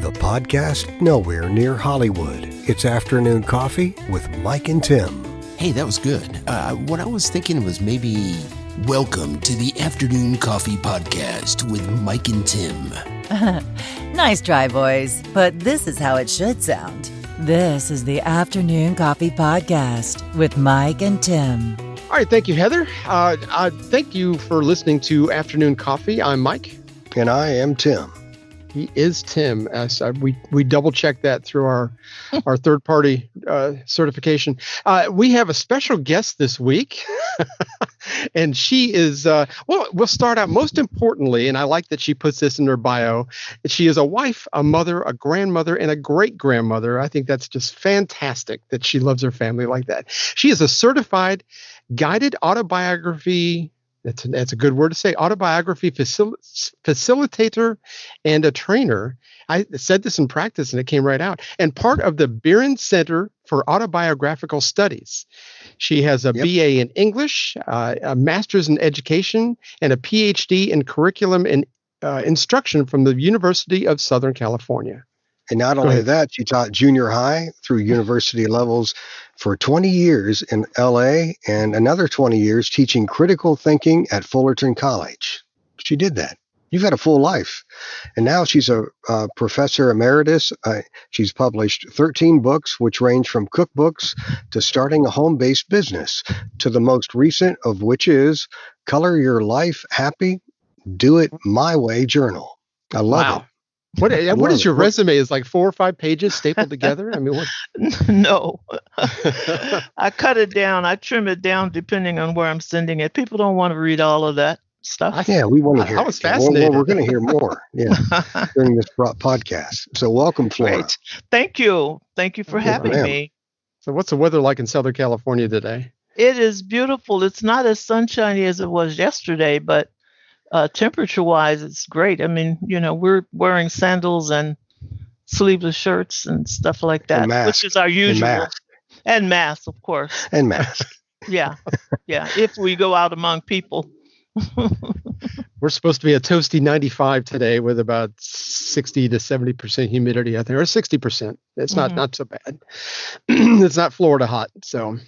the podcast nowhere near Hollywood. It's Afternoon Coffee with Mike and Tim. Hey, that was good. What I was thinking was maybe welcome to the Afternoon Coffee Podcast with Mike and Tim. Nice try, boys, but this is how it should sound. This is the Afternoon Coffee Podcast with Mike and Tim. All right, thank you, Heather. Thank you for listening to Afternoon Coffee. I'm Mike. And I am Tim. He is Tim. We double-checked that through our third-party certification. We have a special guest this week, and she is, we'll start out most importantly, and I like that she puts this in her bio. She is a wife, a mother, a grandmother, and a great-grandmother. I think that's just fantastic that she loves her family like that. She is a certified guided autobiography. That's a good word to say. Autobiography facilitator and a trainer. I said this in practice and it came right out. And part of the Biren Center for Autobiographical Studies. She has a BA in English, a master's in education, and a PhD in curriculum and instruction from the University of Southern California. And not only that, she taught junior high through university levels for 20 years in LA and another 20 years teaching critical thinking at Fullerton College. She did that. You've had a full life. And now she's a professor emeritus. She's published 13 books, which range from cookbooks to starting a home-based business, to the most recent of which is Color Your Life Happy, Do It My Way Journal. I love it. What is your resume? Is like 4 or 5 pages stapled together? I mean, what? No, I cut it down. I trim it down depending on where I'm sending it. People don't want to read all of that stuff. Yeah, we want to hear. I was fascinated. We're going to hear more. Yeah, during this podcast. So welcome, Flora. Great. Thank you. Thank you for having me. So what's the weather like in Southern California today? It is beautiful. It's not as sunshiny as it was yesterday, but temperature-wise, it's great. I mean, we're wearing sandals and sleeveless shirts and stuff like that, which is our usual. And masks, of course. And masks. Yeah. If we go out among people. We're supposed to be a toasty 95 today with about 60 to 70% humidity, I think, or 60%. It's not so bad. It's not Florida hot, so.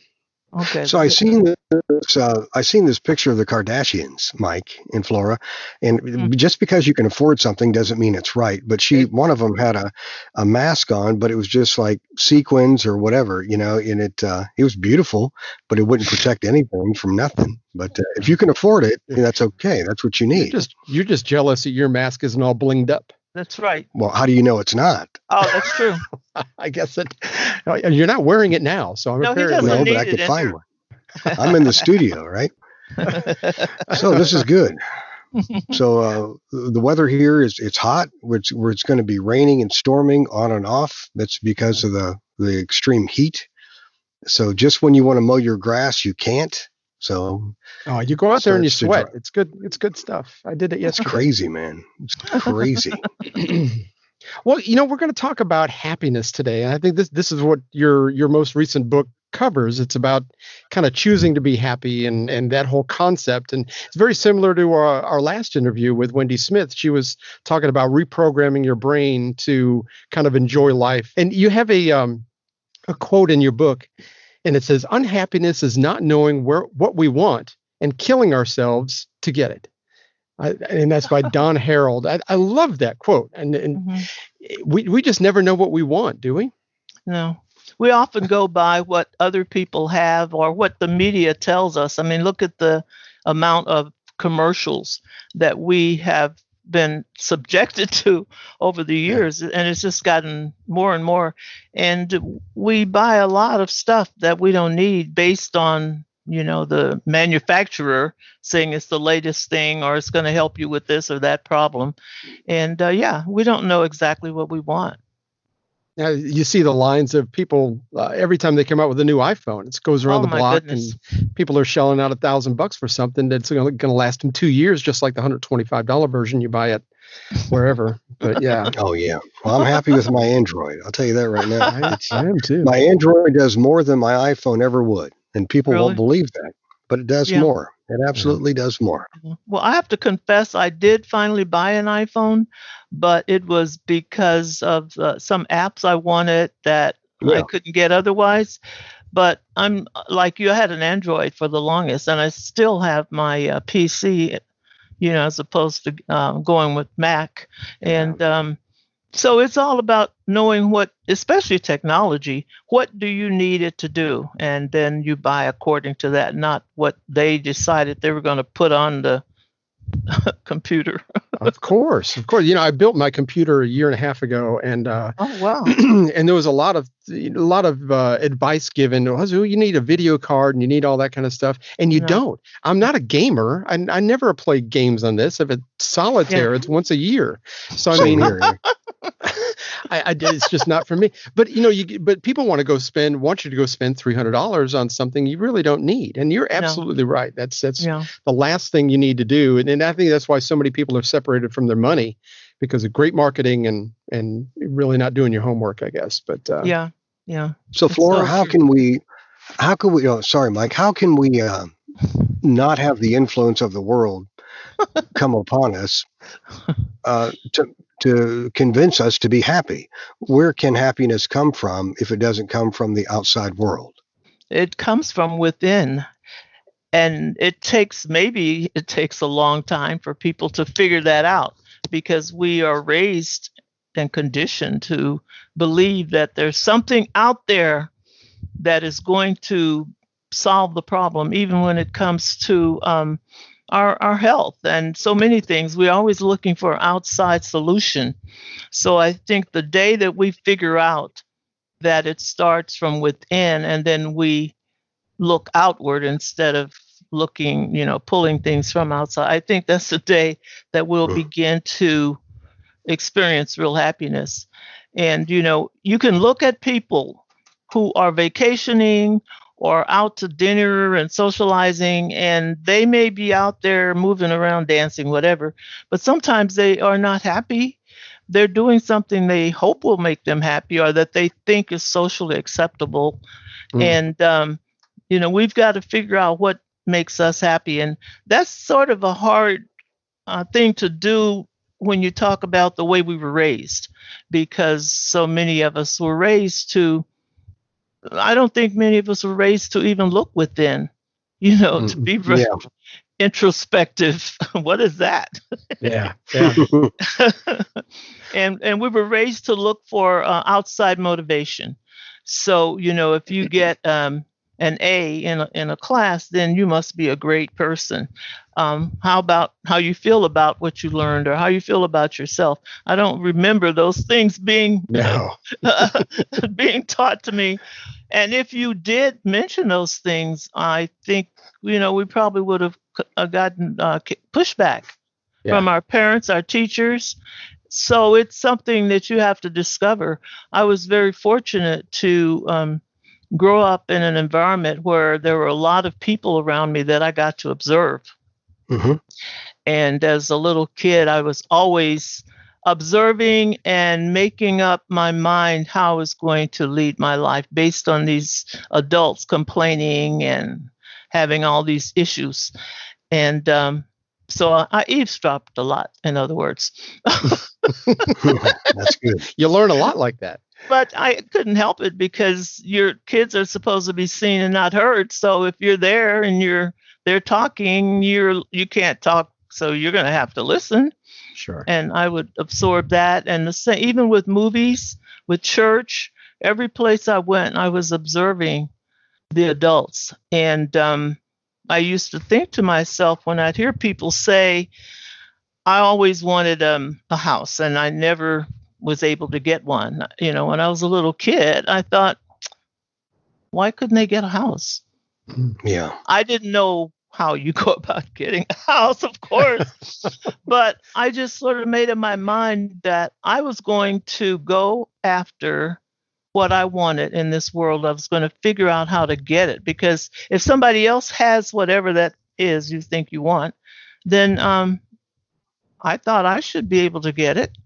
Okay. So I seen this picture of the Kardashians, Mike and Flora, and just because you can afford something doesn't mean it's right. But one of them had a mask on, but it was just like sequins or whatever, and it was beautiful, but it wouldn't protect anything from nothing. But if you can afford it, that's okay. That's what you need. You're just jealous that your mask isn't all blinged up. That's right. Well, how do you know it's not? Oh, that's true. I guess you're not wearing it now, so I'm he doesn't No, need but I it could find one. I'm in the studio, right? So this is good. So the weather here it's hot. Where it's going to be raining and storming on and off. That's because of the extreme heat. So just when you want to mow your grass, you can't. So you go out there and you sweat. It's good. It's good stuff. I did it yesterday. It's crazy, man. It's crazy. Well, we're going to talk about happiness today. And I think this is what your most recent book covers. It's about kind of choosing to be happy and that whole concept. And it's very similar to our last interview with Wendy Smith. She was talking about reprogramming your brain to kind of enjoy life. And you have a quote in your book. And it says, unhappiness is not knowing what we want and killing ourselves to get it. And that's by Don Harold. I love that quote. And we just never know what we want, do we? No. We often go by what other people have or what the media tells us. I mean, look at the amount of commercials that we have been subjected to over the years, and it's just gotten more and more. And we buy a lot of stuff that we don't need based on, the manufacturer saying it's the latest thing or it's going to help you with this or that problem. And we don't know exactly what we want. Now, you see the lines of people every time they come out with a new iPhone. It goes around the block, and people are shelling out $1,000 for something that's going to last them 2 years, just like the $125 version you buy at wherever. But yeah. Oh yeah. Well, I'm happy with my Android. I'll tell you that right now. I am too. My Android does more than my iPhone ever would, and people won't believe that, but it does more. It absolutely does more. Well, I have to confess, I did finally buy an iPhone, but it was because of some apps I wanted that I Yeah. couldn't get otherwise. But I'm like you, I had an Android for the longest, and I still have my PC, as opposed to going with Mac. And so it's all about knowing what, especially technology, what do you need it to do? And then you buy according to that, not what they decided they were going to put on the computer. Of course. I built my computer a year and a half ago, and Oh, wow. and there was a lot of advice given. Oh, you need a video card and you need all that kind of stuff, and you No. don't. I'm not a gamer. I never play games on this. If it's solitaire, it's once a year. So I mean, it's just not for me. But but people want you to go spend $300 on something you really don't need, and you're absolutely right. That's the last thing you need to do, and I think that's why so many people are separated from their money, because of great marketing and really not doing your homework, I guess. But yeah. So Flora, how can we? Oh, sorry, Mike. How can we not have the influence of the world come upon us to convince us to be happy? Where can happiness come from if it doesn't come from the outside world? It comes from within. And it takes a long time for people to figure that out, because we are raised and conditioned to believe that there's something out there that is going to solve the problem, even when it comes to our health and so many things. We're always looking for an outside solution. So I think the day that we figure out that it starts from within, and then we look outward instead of looking, pulling things from outside, I think that's the day that we'll begin to experience real happiness. And, you can look at people who are vacationing or out to dinner and socializing, and they may be out there moving around, dancing, whatever, but sometimes they are not happy. They're doing something they hope will make them happy, or that they think is socially acceptable. And, we've got to figure out what makes us happy. And that's sort of a hard thing to do when you talk about the way we were raised, because so many of us were raised to, I don't think many of us were raised to even look within, to be introspective. What is that? Yeah. And we were raised to look for outside motivation. So, if you get an A in a class, then you must be a great person. How about how you feel about what you learned, or how you feel about yourself? I don't remember those things being being taught to me. And if you did mention those things, I think, we probably would have gotten pushback from our parents, our teachers. So it's something that you have to discover. I was very fortunate to grow up in an environment where there were a lot of people around me that I got to observe. And as a little kid, I was always observing and making up my mind how I was going to lead my life based on these adults complaining and having all these issues. And so I eavesdropped a lot, in other words. That's good. You learn a lot like that. But I couldn't help it, because your kids are supposed to be seen and not heard. So if you're there and they're talking, you can't talk, so you're going to have to listen. Sure. And I would absorb that. And the same, even with movies, with church, every place I went, I was observing the adults. And I used to think to myself, when I'd hear people say, I always wanted a house, and I never was able to get one. When I was a little kid, I thought, why couldn't they get a house? Yeah. I didn't know how you go about getting a house, of course, but I just sort of made up my mind that I was going to go after what I wanted in this world. I was going to figure out how to get it, because if somebody else has whatever that is you think you want, then I thought I should be able to get it.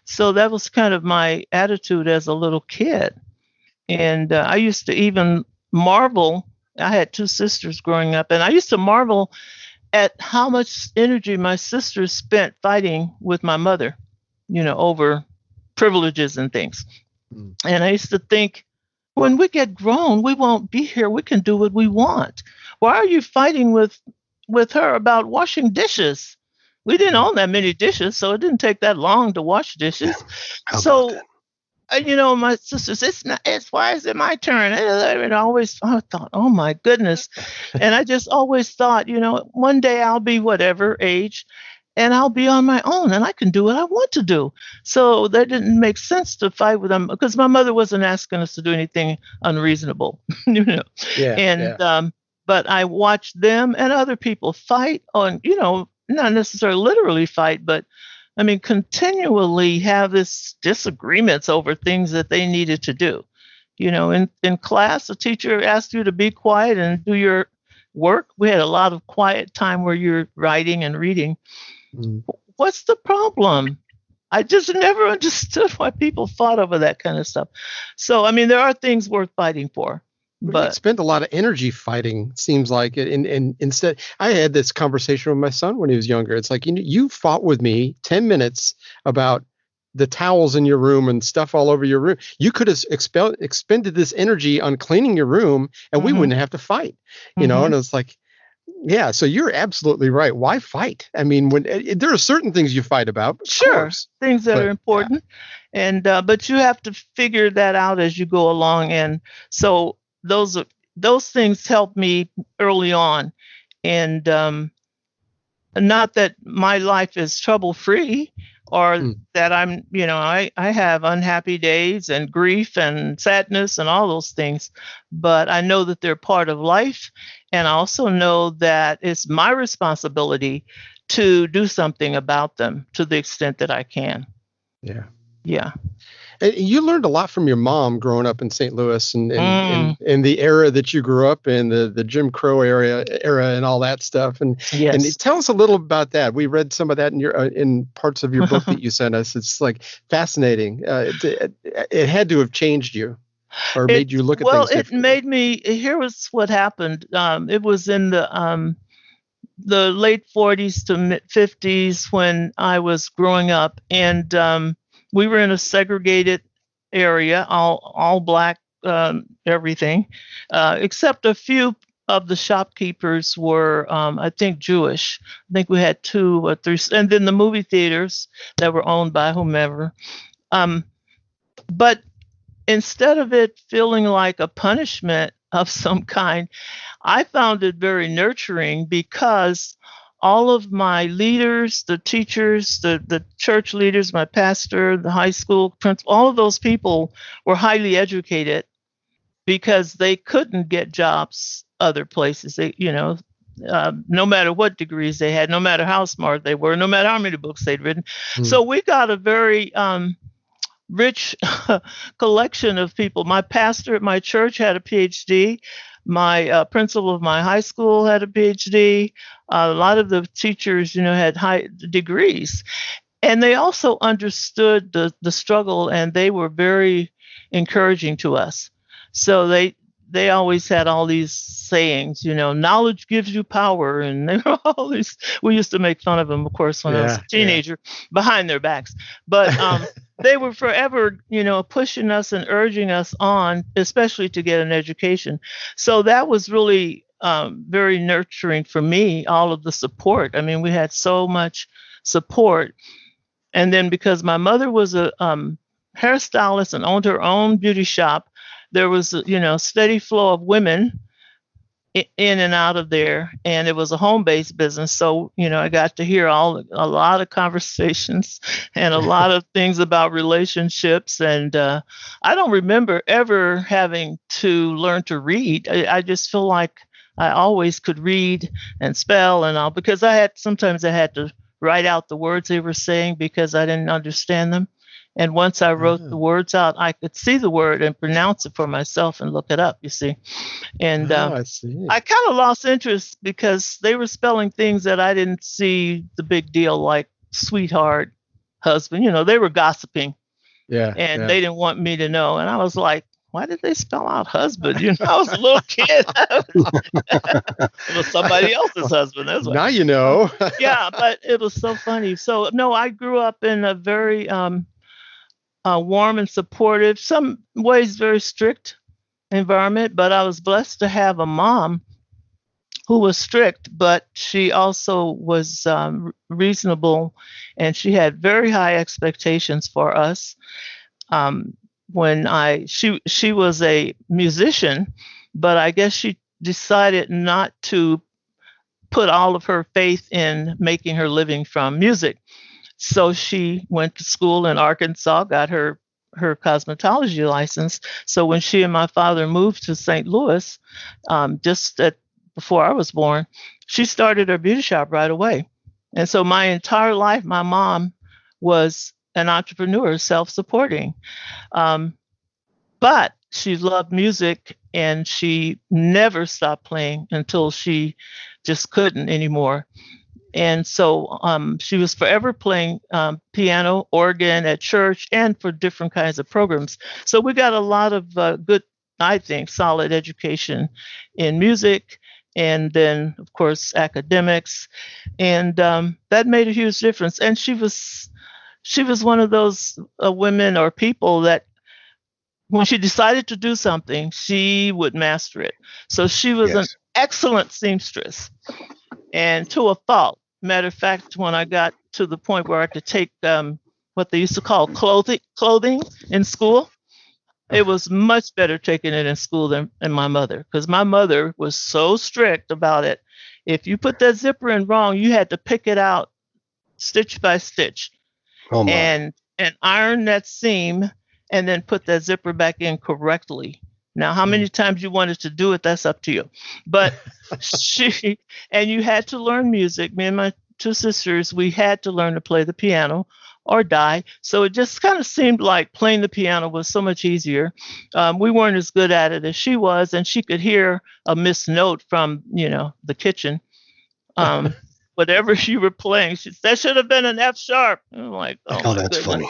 So that was kind of my attitude as a little kid. And I used to even marvel. I had two sisters growing up, and I used to marvel at how much energy my sister spent fighting with my mother, over privileges and things. Mm. And I used to think, when we get grown, we won't be here. We can do what we want. Why are you fighting with her about washing dishes? We didn't own that many dishes, so it didn't take that long to wash dishes. How about So, that? my sister says, why is it my turn? And I thought, oh my goodness. And I just always thought, one day I'll be whatever age and I'll be on my own and I can do what I want to do. So that didn't make sense to fight with them because my mother wasn't asking us to do anything unreasonable, Yeah. And, but I watched them and other people fight on, not necessarily literally fight, but I mean, continually have this disagreements over things that they needed to do. In class, the teacher asked you to be quiet and do your work. We had a lot of quiet time where you're writing and reading. Mm. What's the problem? I just never understood why people fought over that kind of stuff. So, I mean, there are things worth fighting for. But you spend a lot of energy fighting, seems like it. And instead, I had this conversation with my son when he was younger. It's like, you fought with me 10 minutes about the towels in your room and stuff all over your room. You could have expended this energy on cleaning your room and we wouldn't have to fight, and it's like, yeah, so you're absolutely right. Why fight? I mean, when there are certain things you fight about, of course, things that are important. Yeah. And, but you have to figure that out as you go along. And so, those things helped me early on, and not that my life is trouble free or that I'm, I have unhappy days and grief and sadness and all those things, but I know that they're part of life. And I also know that it's my responsibility to do something about them to the extent that I can. Yeah. Yeah. And you learned a lot from your mom growing up in St. Louis and in the era that you grew up in, the Jim Crow era and all that stuff. And yes. And tell us a little about that. We read some of that in your in parts of your book that you sent us. It's like fascinating. It had to have changed you or made you look at things differently. Well, it made me. Here was what happened. It was in the late 40s to mid 50s when I was growing up, and we were in a segregated area, all black, everything, except a few of the shopkeepers were, I think, Jewish. I think we had 2 or 3, and then the movie theaters that were owned by whomever. But instead of it feeling like a punishment of some kind, I found it very nurturing because all of my leaders, the teachers, the church leaders, my pastor, the high school principal, all of those people were highly educated because they couldn't get jobs other places. They, no matter what degrees they had, no matter how smart they were, no matter how many books they'd written. So we got a very rich collection of people. My pastor at my church had a PhD. My principal of my high school had a PhD. A lot of the teachers, had high degrees. And they also understood the struggle, and they were very encouraging to us. So they always had all these sayings, knowledge gives you power. And they were all these, we used to make fun of them, of course, when I was a teenager, behind their backs. But they were forever, pushing us and urging us on, especially to get an education. So that was really very nurturing for me, all of the support. I mean, we had so much support. And then because my mother was a hairstylist and owned her own beauty shop, there was, steady flow of women in and out of there, and it was a home-based business. So, I got to hear a lot of conversations and a lot of things about relationships. And I don't remember ever having to learn to read. I just feel like I always could read and spell and all, because sometimes I had to write out the words they were saying because I didn't understand them. And once I wrote the words out, I could see the word and pronounce it for myself and look it up, you see. And I see. I kind of lost interest because they were spelling things that I didn't see the big deal, like sweetheart, husband. They were gossiping. Yeah. And they didn't want me to know. And I was like, why did they spell out husband? I was a little kid. It was somebody else's husband. That's Now you know. Yeah, but it was so funny. So no, I grew up in a very warm and supportive, some ways very strict environment, but I was blessed to have a mom who was strict, but she also was reasonable, and she had very high expectations for us. She was a musician, but I guess she decided not to put all of her faith in making her living from music. So she went to school in Arkansas, got her cosmetology license. So when she and my father moved to St. Louis, before I was born, she started her beauty shop right away. And so my entire life, my mom was an entrepreneur, self-supporting. But she loved music, and she never stopped playing until she just couldn't anymore. And so she was forever playing piano, organ at church, and for different kinds of programs. So we got a lot of good, I think, solid education in music, and then, of course, academics. And that made a huge difference. And she was one of those women or people that when she decided to do something, she would master it. So she was an excellent seamstress, and to a fault. Matter of fact, when I got to the point where I could take what they used to call clothing in school, it was much better taking it in school than my mother, because my mother was so strict about it. If you put that zipper in wrong, you had to pick it out stitch by stitch and iron that seam and then put that zipper back in correctly. Now, how many times you wanted to do it, that's up to you. But and you had to learn music. Me and my two sisters, we had to learn to play the piano or die. So it just kind of seemed like playing the piano was so much easier. We weren't as good at it as she was, and she could hear a missed note from, the kitchen. Whatever she were playing, that should have been an F sharp. I'm like, oh that's goodness. funny.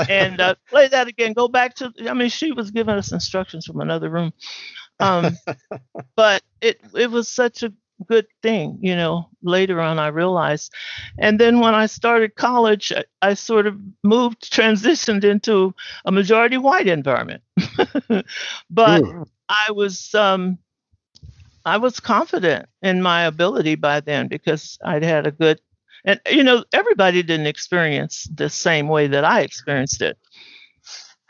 And play that again. Go back to. She was giving us instructions from another room, but it was such a good thing. Later on, I realized, and then when I started college, I sort of transitioned into a majority white environment, but I was confident in my ability by then because I'd had a good. And, everybody didn't experience the same way that I experienced it.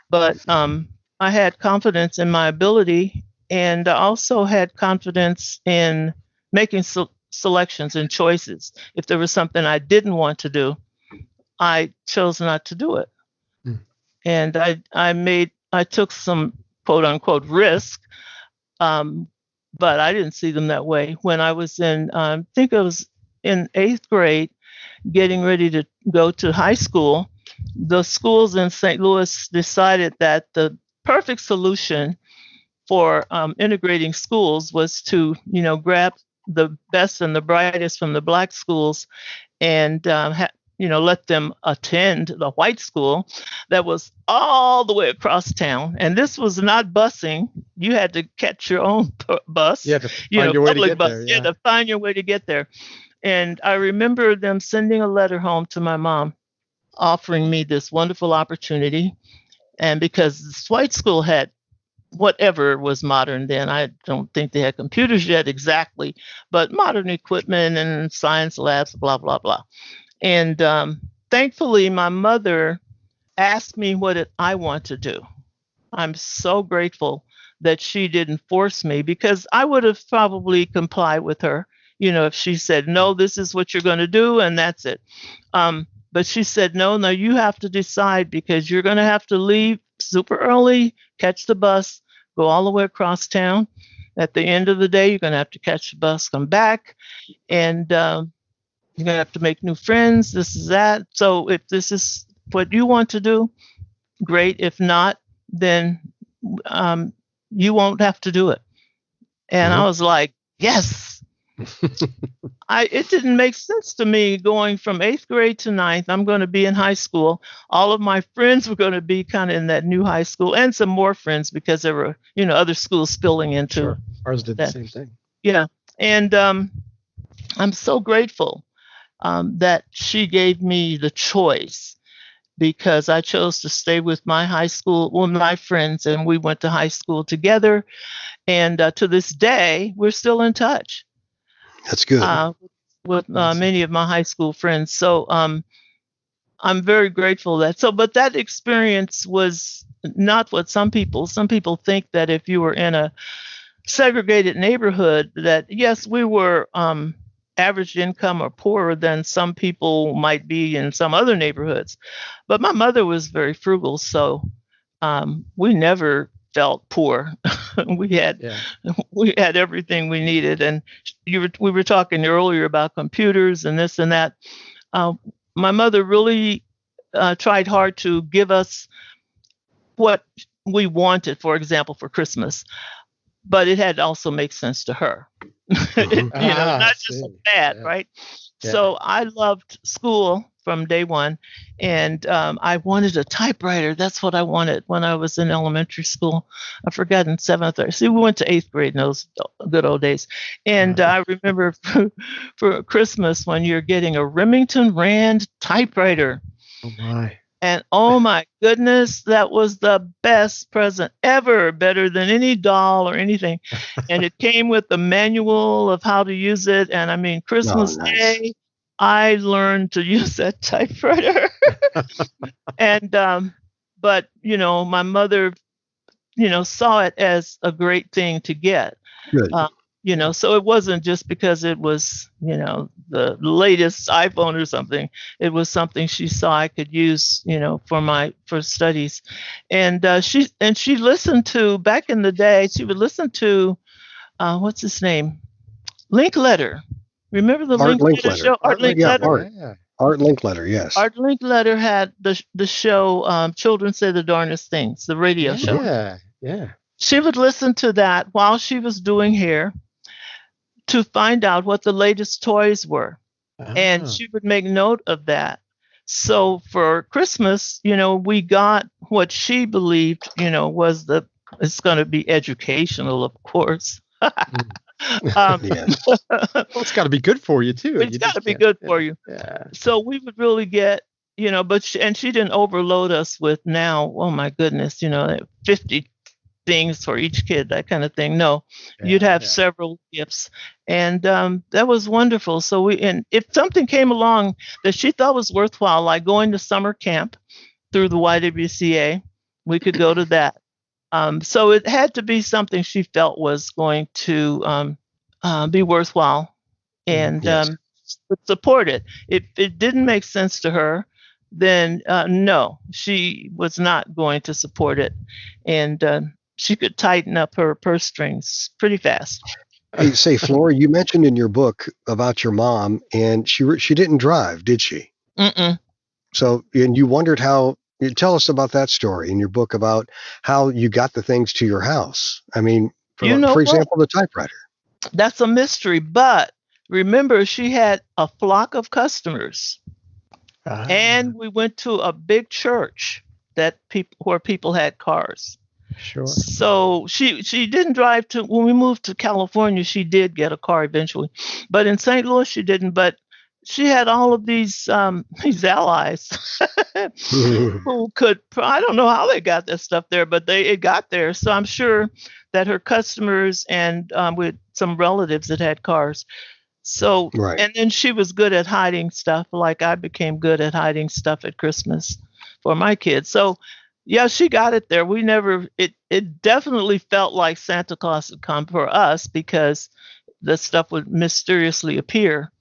But I had confidence in my ability, and I also had confidence in making selections and choices. If there was something I didn't want to do, I chose not to do it. And I took some quote unquote risk, but I didn't see them that way. When I was in 8th grade, getting ready to go to high school, the schools in St. Louis decided that the perfect solution for integrating schools was to, grab the best and the brightest from the black schools and, let them attend the white school that was all the way across town. And this was not busing. You had to catch your own bus. You had to find your way to get there. You had to find your way to get there. And I remember them sending a letter home to my mom offering me this wonderful opportunity. And because this white school had whatever was modern then, I don't think they had computers yet exactly, but modern equipment and science labs, blah, blah, blah. And thankfully, my mother asked me what did I want to do. I'm so grateful that she didn't force me, because I would have probably complied with her. If she said, no, this is what you're going to do, and that's it. But she said, no, you have to decide, because you're going to have to leave super early, catch the bus, go all the way across town. At the end of the day, you're going to have to catch the bus, come back, and you're going to have to make new friends, this is that. So if this is what you want to do, great. If not, then you won't have to do it. And I was like, yes. it didn't make sense to me going from 8th grade to ninth. I'm going to be in high school. All of my friends were going to be kind of in that new high school, and some more friends because there were, other schools spilling into Sure. Ours did that. the same thing. Yeah. And I'm so grateful that she gave me the choice, because I chose to stay with my my friends, and we went to high school together. And to this day, we're still in touch. That's good. With many of my high school friends. So I'm very grateful but that experience was not what some people think, that if you were in a segregated neighborhood, that yes, we were average income or poorer than some people might be in some other neighborhoods. But my mother was very frugal, so we never felt poor. we had everything we needed. And we were talking earlier about computers and this and that. My mother really tried hard to give us what we wanted, for example, for Christmas, but it had to also make sense to her. Not just bad, right? Yeah. So I loved school from day one, and I wanted a typewriter. That's what I wanted when I was in elementary school. I forgot in 7th grade. See, we went to 8th grade in those good old days. And I remember for Christmas when you're getting a Remington Rand typewriter. Oh my. And oh my goodness, that was the best present ever, better than any doll or anything. And it came with the manual of how to use it. And I mean, Christmas Day, I learned to use that typewriter. And, but, my mother, saw it as a great thing to get. Good. So it wasn't just because it was, the latest iPhone or something. It was something she saw I could use, for studies. And she listened to, back in the day, she would listen to, what's his name? Linkletter. Remember the Art Linkletter show? Art Linkletter. Yeah. Art Linkletter, yes. Art Linkletter had the show Children Say the Darnest Things, the radio show. Yeah. She would listen to that while she was doing hair to find out what the latest toys were. And she would make note of that. So for Christmas, we got what she believed, it's going to be educational, of course. Well, it's got to be good for you too. It's got to be good for you. Yeah. So we would really get, but she didn't overload us with now, oh my goodness, 50 things for each kid, that kind of thing. No, you'd have several gifts. And that was wonderful. So and if something came along that she thought was worthwhile, like going to summer camp through the YWCA, we could go to that. So it had to be something she felt was going to be worthwhile and support it. If it didn't make sense to her, then no, she was not going to support it. And she could tighten up her purse strings pretty fast. Hey, say, Flora, you mentioned in your book about your mom, and she didn't drive, did she? Mm-mm. So, and you wondered how. Tell us about that story in your book about how you got the things to your house. I mean, for example, the typewriter. That's a mystery, but remember, she had a flock of customers, and we went to a big church where people had cars. Sure. So she didn't drive when we moved to California. She did get a car eventually, but in St. Louis she didn't. But she had all of these allies who could. I don't know how they got that stuff there, but it got there. So I'm sure that her customers and with some relatives that had cars. So and then she was good at hiding stuff, like I became good at hiding stuff at Christmas for my kids. So. Yeah, she got it there. It definitely felt like Santa Claus had come for us, because the stuff would mysteriously appear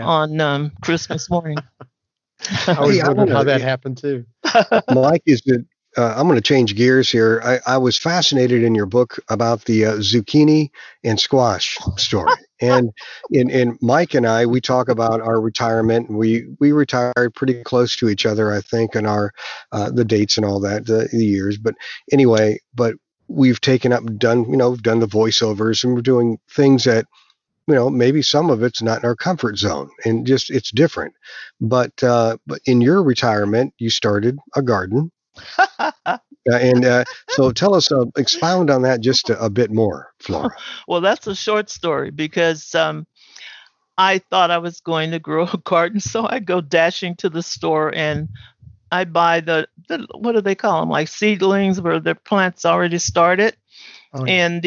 on Christmas morning. I always wondered how that happened too. Mike, I'm going to change gears here. I was fascinated in your book about the zucchini and squash story. And in Mike and I, we talk about our retirement. We retired pretty close to each other, I think, and our the dates and all that, the years. But anyway, we've taken up, done the voiceovers, and we're doing things that maybe some of it's not in our comfort zone, and just it's different. But in your retirement, you started a garden, and so tell us, expound on that just a bit more, Flora. Well, that's a short story because I thought I was going to grow a garden, so I go dashing to the store and I buy the what do they call them, like seedlings where the plants already started, Oh, yeah. and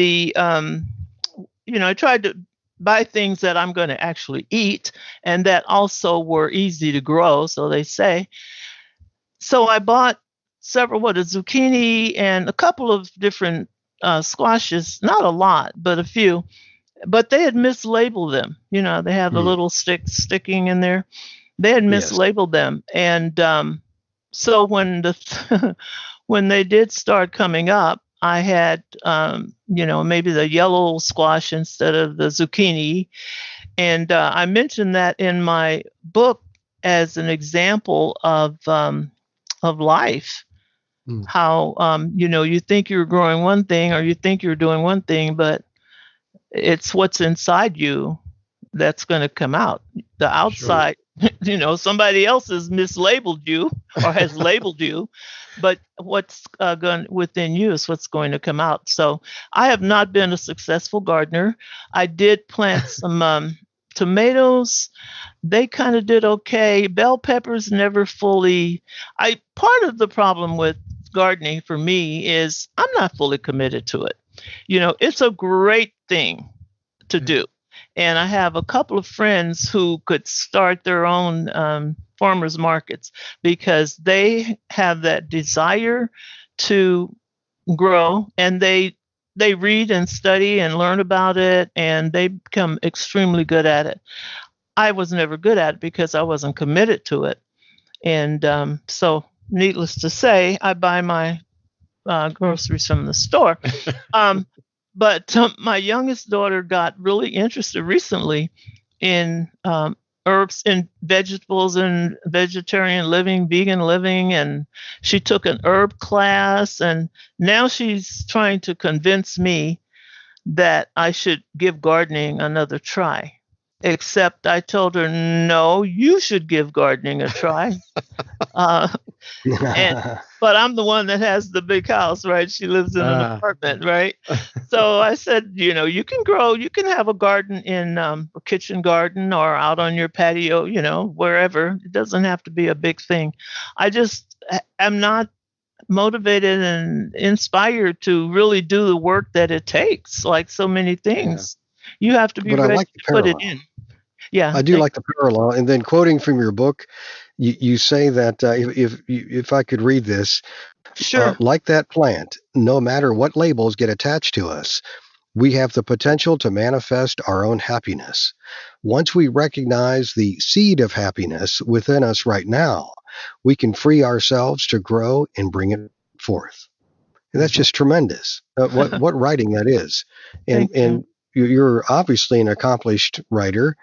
I tried to buy things that I'm going to actually eat and that also were easy to grow, so they say. So I bought several, a zucchini and a couple of different squashes, not a lot, but a few. But they had mislabeled them. They have the Hmm. little sticks sticking in there. They had Yes. mislabeled them, and so when when they did start coming up, I had maybe the yellow squash instead of the zucchini, and I mentioned that in my book as an example of life. Mm. How you think you're growing one thing or you think you're doing one thing, but it's what's inside you that's going to come out. The outside, somebody else has mislabeled you or has labeled you, but what's going within you is what's going to come out. So I have not been a successful gardener. I did plant some tomatoes. They kind of did okay. Bell peppers never fully. Part of the problem with gardening for me is I'm not fully committed to it. It's a great thing to do. And I have a couple of friends who could start their own farmers markets because they have that desire to grow, and they read and study and learn about it, and they become extremely good at it. I was never good at it because I wasn't committed to it. And so needless to say, I buy my groceries from the store. But my youngest daughter got really interested recently in herbs and vegetables and vegetarian living, vegan living, and she took an herb class, and now she's trying to convince me that I should give gardening another try. Except I told her, no, you should give gardening a try. Uh, but I'm the one that has the big house, right? She lives in an apartment, right? So I said, you can have a garden in a kitchen garden or out on your patio, wherever. It doesn't have to be a big thing. I just am not motivated and inspired to really do the work that it takes, like so many things. You have to be But I ready like to the put it parallel. in. Yeah. I do like the parallel. And then quoting from your book, you say that if I could read this, Sure. like that plant, no matter what labels get attached to us, we have the potential to manifest our own happiness. Once we recognize the seed of happiness within us right now, we can free ourselves to grow and bring it forth. And that's just tremendous. What writing that is. And Thank you. and you're obviously an accomplished writer,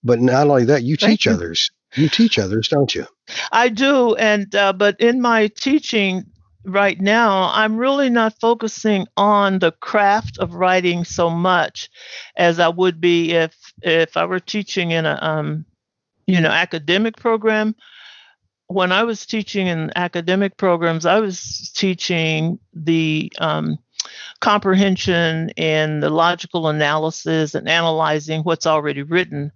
but not only that, you Thank teach you. others. You teach others, don't you? I do, and but in my teaching right now, I'm really not focusing on the craft of writing so much as I would be if I were teaching in a academic program. When I was teaching in academic programs, I was teaching the comprehension and the logical analysis and analyzing what's already written,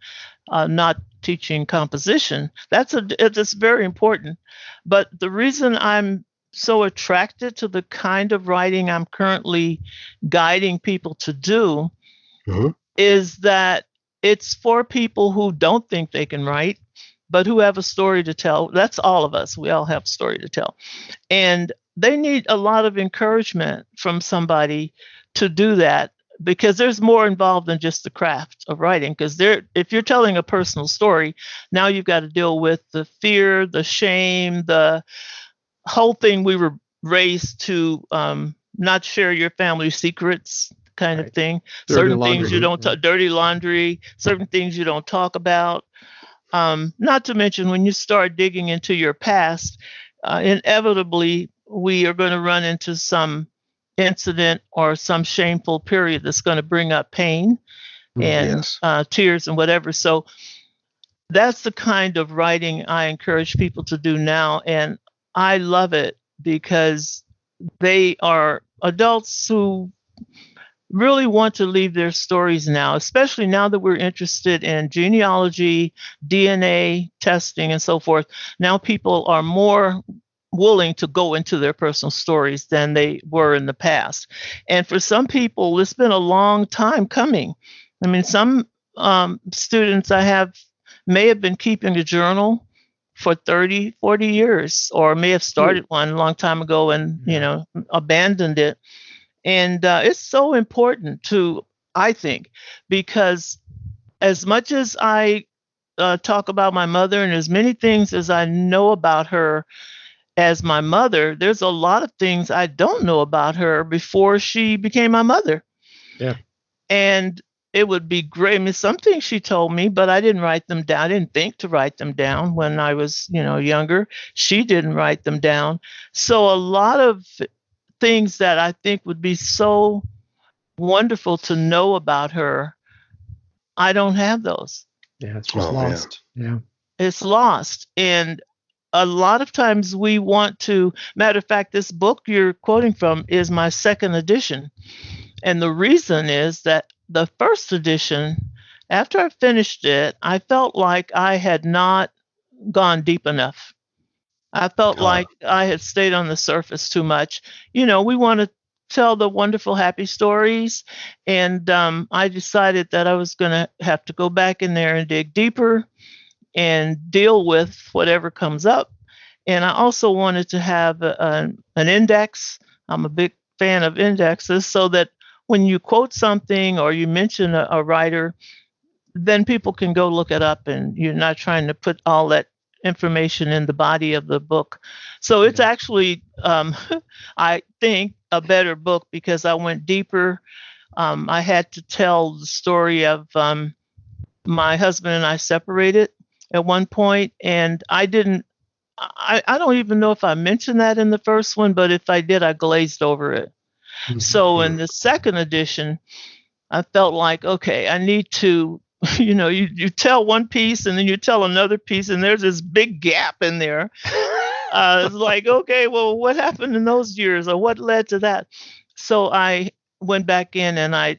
not teaching composition. It's very important. But the reason I'm so attracted to the kind of writing I'm currently guiding people to do Mhm. is that it's for people who don't think they can write, but who have a story to tell. That's all of us. We all have a story to tell. And they need a lot of encouragement from somebody to do that, because there's more involved than just the craft of writing. Because if you're telling a personal story, now you've got to deal with the fear, the shame, the whole thing. We were raised to not share your family secrets, kind of thing. Dirty Certain things you laundry. don't dirty laundry, certain things you don't talk about. Not to mention when you start digging into your past, inevitably we are going to run into some incident or some shameful period that's going to bring up pain. and Yes. tears and whatever. So that's the kind of writing I encourage people to do now. And I love it because they are adults who really want to leave their stories now, especially now that we're interested in genealogy, DNA testing, and so forth. Now people are more willing to go into their personal stories than they were in the past. And for some people, it's been a long time coming. I mean, some students I have may have been keeping a journal for 30, 40 years, or may have started one a long time ago and, abandoned it. And it's so important I think, because as much as I talk about my mother and as many things as I know about her as my mother, there's a lot of things I don't know about her before she became my mother. Yeah. And it would be great. I mean, some things she told me, but I didn't write them down. I didn't think to write them down when I was, younger. She didn't write them down. So a lot of things that I think would be so wonderful to know about her, I don't have those. Yeah, it's just Oh, lost. Yeah. It's lost. And a lot of times we want to, matter of fact, this book you're quoting from is my second edition. And the reason is that the first edition, after I finished it, I felt like I had not gone deep enough. I felt like I had stayed on the surface too much. We want to tell the wonderful, happy stories. And I decided that I was going to have to go back in there and dig deeper and deal with whatever comes up. And I also wanted to have an index. I'm a big fan of indexes, so that when you quote something or you mention a writer, then people can go look it up and you're not trying to put all that information in the body of the book. So it's actually, I think, a better book because I went deeper. I had to tell the story of my husband and I separated at one point, and I don't even know if I mentioned that in the first one, but if I did, I glazed over it. Mm-hmm. So in the second edition, I felt like, okay, I need to, you tell one piece and then you tell another piece and there's this big gap in there. It's like, okay, well, what happened in those years or what led to that? So I went back in and I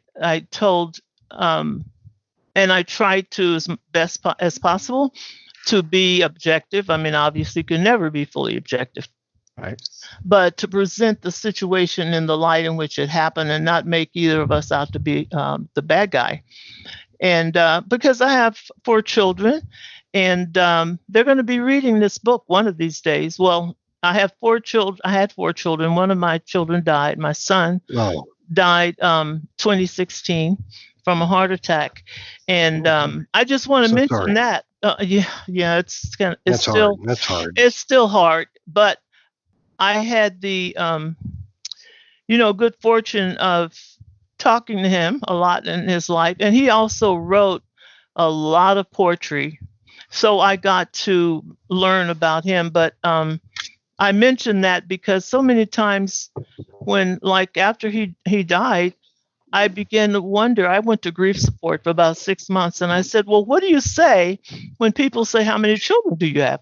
told, and I tried to, as best as possible, to be objective. I mean, obviously, you can never be fully objective. Right. But to present the situation in the light in which it happened and not make either of us out to be the bad guy. And because I have 4 children and they're going to be reading this book one of these days. Well, I have 4 children. I had 4 children. One of my children died. My son died 2016 from a heart attack. And I just want to mention that. It's still hard. That's hard. It's still hard, but I had the good fortune of talking to him a lot in his life, and he also wrote a lot of poetry, so I got to learn about him. But I mentioned that because so many times when, like, after he died, I began to wonder. I went to grief support for about 6 months, and I said, well, what do you say when people say, how many children do you have?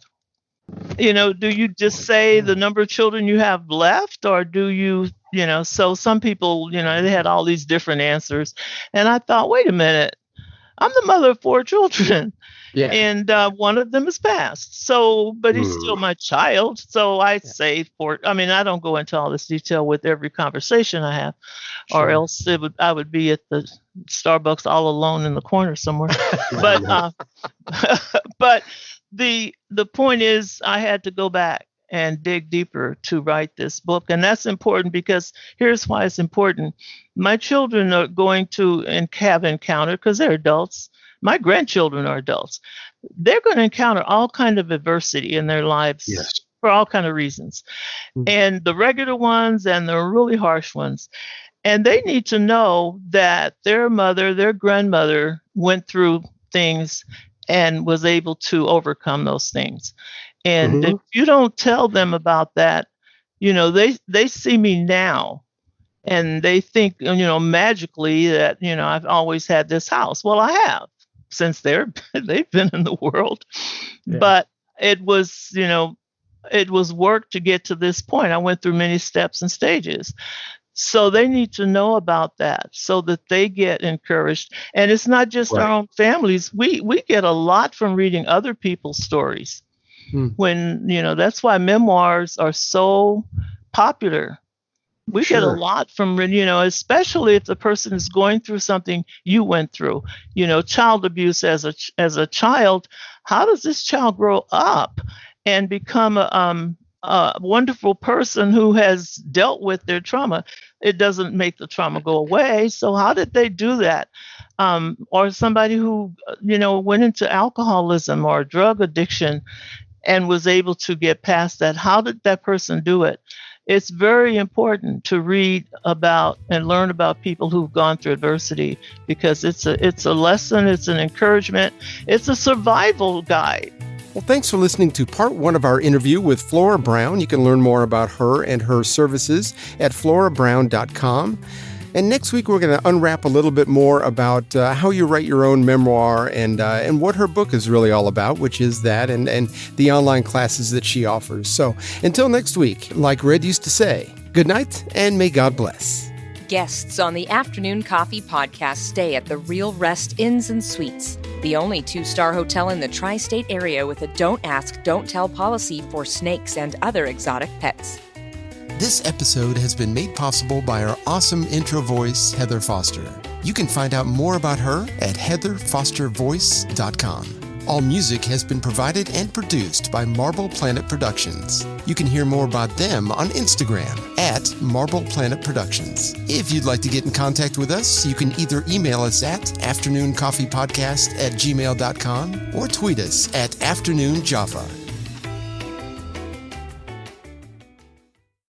Do you just say the number of children you have left, or do you, so some people, they had all these different answers. And I thought, wait a minute, I'm the mother of 4 children. Yeah. And one of them has passed. So, but he's still my child. So I say 4. I mean, I don't go into all this detail with every conversation I have, or else I would be at the Starbucks all alone in the corner somewhere. But the point is, I had to go back and dig deeper to write this book. And that's important because here's why it's important. My children are going to have encountered, because they're adults. My grandchildren are adults. They're going to encounter all kind of adversity in their lives for all kind of reasons. Mm-hmm. And the regular ones and the really harsh ones. And they need to know that their mother, their grandmother went through things and was able to overcome those things. And if you don't tell them about that, they see me now And they think, magically that, I've always had this house. Well, I have, since they've been in the world. Yeah. But it was, it was work to get to this point. I went through many steps and stages. So they need to know about that so that they get encouraged. And it's not just our own families. We get a lot from reading other people's stories. When, that's why memoirs are so popular. We get a lot from, especially if the person is going through something you went through, child abuse as a child. How does this child grow up and become a wonderful person who has dealt with their trauma? It doesn't make the trauma go away. So how did they do that? Or somebody who, went into alcoholism or drug addiction and was able to get past that. How did that person do it? It's very important to read about and learn about people who've gone through adversity, because it's a lesson, it's an encouragement, it's a survival guide. Well, thanks for listening to part 1 of our interview with Flora Brown. You can learn more about her and her services at florabrown.com. And next week, we're going to unwrap a little bit more about how you write your own memoir and what her book is really all about, which is that and the online classes that she offers. So until next week, like Red used to say, good night and may God bless. Guests on the Afternoon Coffee Podcast stay at the Real Rest Inns and Suites, the only 2-star hotel in the tri-state area with a don't ask, don't tell policy for snakes and other exotic pets. This episode has been made possible by our awesome intro voice, Heather Foster. You can find out more about her at heatherfostervoice.com. All music has been provided and produced by Marble Planet Productions. You can hear more about them on Instagram at Marble Planet Productions. If you'd like to get in contact with us, you can either email us at afternooncoffeepodcast@gmail.com or tweet us at afternoonjava.